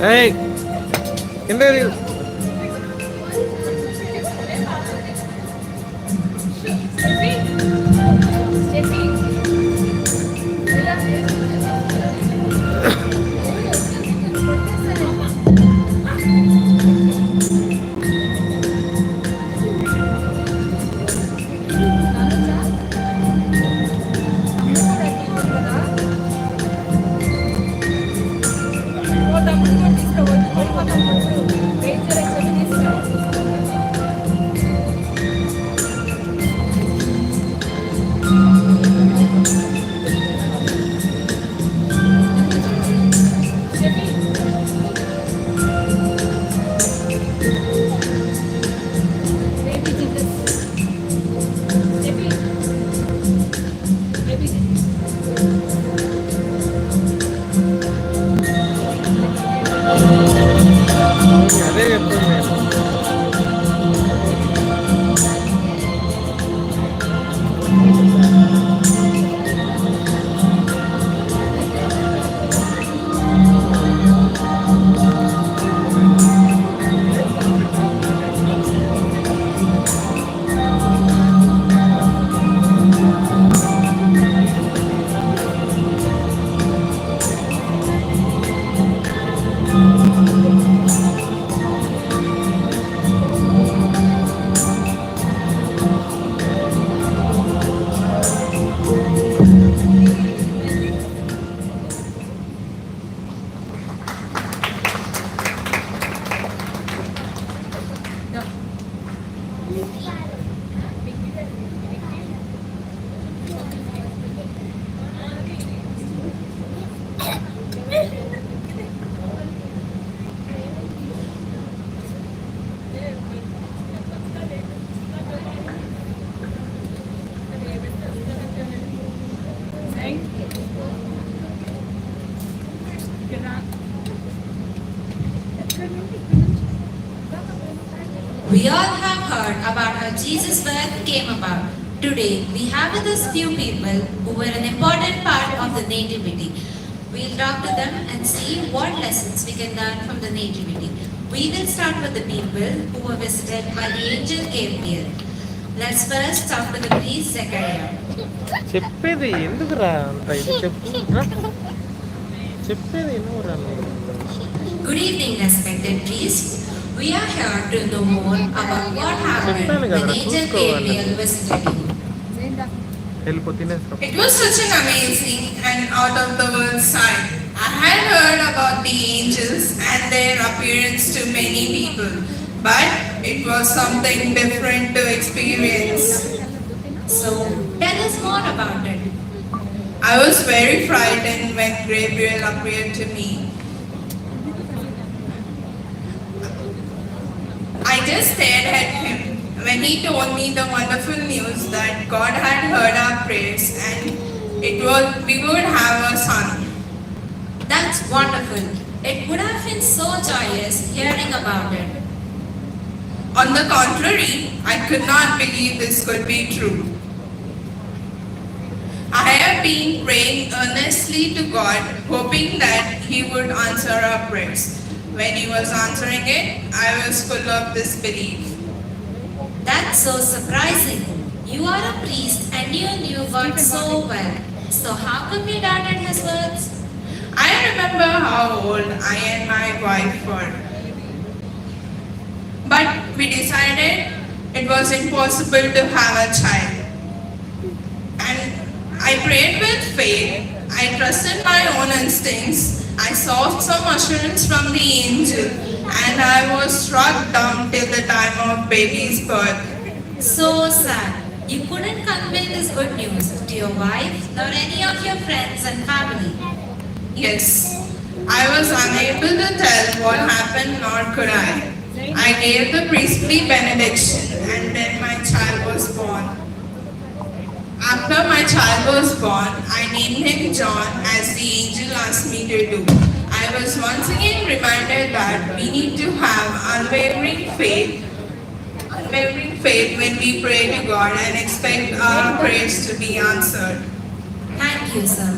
Hey, kendari. We all have heard about how Jesus' birth came about. Today, we have with us few people who were an important part of the Nativity. We'll talk to them and see what lessons we can learn from the Nativity. We will start with the people who were visited by the angel Gabriel. Let's first talk to the priest Zechariah. చెప్పేది ఎందుకురా అంత ఇది చెప్తున్నా చెప్పేది ఎందుకురా Good evening, respected priest. We are here to know more about what happened when angel Gabriel visited you. వెళ్ళిపో తినేస్తాం. It was such an amazing and out of the world sight. I had heard about the angels and their appearance to many people, but it was something different to experience. So, tell us more about it. I was very frightened when Gabriel appeared to me. I just stared at him when he told me the wonderful news that God had heard our prayers and we would have a son. That's wonderful. It would have been so joyous hearing about it. On the contrary, I could not believe this could be true. I have been praying earnestly to God, hoping that He would answer our prayers. When He was answering it, I was full of disbelief. That's so surprising. You are a priest and you knew God so well. So how come you doubted His words? I remember how old I and my wife were. But we decided it was impossible to have a child. And I prayed with faith. I trusted my own instincts. I sought some assurance from the angel, and I was struck dumb till the time of baby's birth. So sad. You couldn't convey this good news to your wife nor any of your friends and family. Yes, I was unable to tell what happened, nor could I. I gave the priestly benediction, and then my child was born. After my child was born, I named him John as the angel asked me to do. I was once again reminded that we need to have unwavering faith when we pray to God and expect our prayers to be answered. Thank you, sir.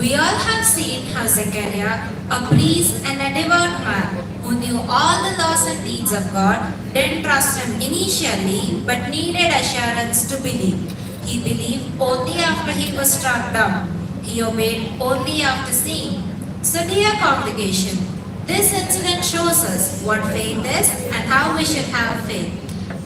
We all have seen how Zechariah, a priest and a devout man who knew all the laws and deeds of God, didn't trust Him initially but needed assurance to believe. He believed only after he was struck dumb. He obeyed only after seeing. So, dear congregation, this incident shows us what faith is and how we should have faith.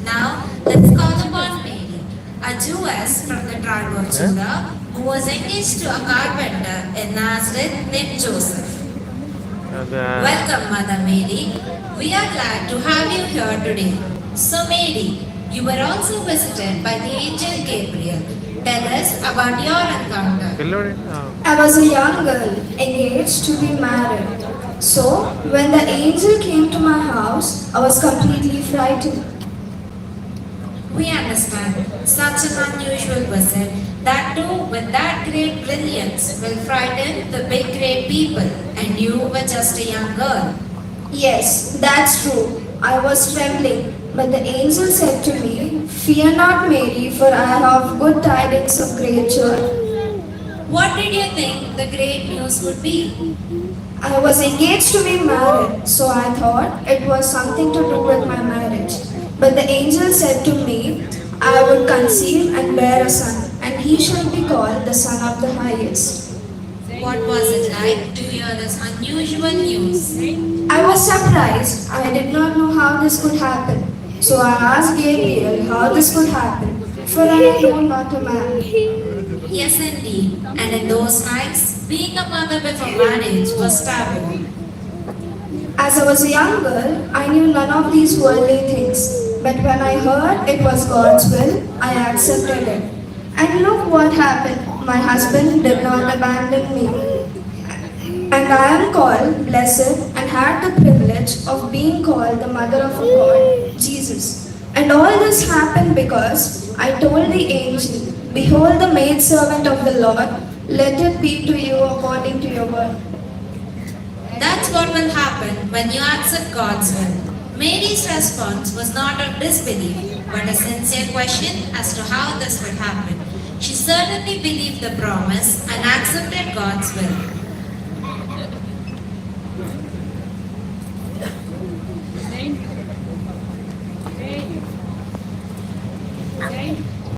Now, let's call upon Mary, a Jewess from the tribe of Judah, who was engaged to a carpenter in Nazareth named Joseph. Welcome, Mother Mary. We are glad to have you here today. So, Mary, you were also visited by the angel Gabriel. Tell us about your encounter. I was a young girl engaged to be married. So, when the angel came to my house, I was completely frightened. We understand such an unusual visit, that too with that great brilliance, will frighten the big great people, and you were just a young girl. Yes, that's true. I was trembling, but the angel said to me, "Fear not, Mary, for I have good tidings of great joy." What did you think the great news would be? I was engaged to be married, so I thought it was something to do with my marriage. But the angel said to me, "I would conceive and bear a son, and he shall be called the Son of the Highest." What was it like to hear this unusual news? I was surprised. I did not know how this could happen. So I asked Gabriel how this could happen, for I am not a man. Yes, indeed. And in those times, being a mother before marriage was taboo. As I was a young girl, I knew none of these worldly things. But when I heard it was God's will, I accepted it. And look what happened. My husband did not abandon me. And I am called blessed and had the privilege of being called the mother of God, Jesus. And all this happened because I told the angel, "Behold the maidservant of the Lord, let it be to you according to your word." That's what will happen when you accept God's will. Mary's response was not of disbelief, but a sincere question as to how this would happen. She certainly believed the promise and accepted God's will.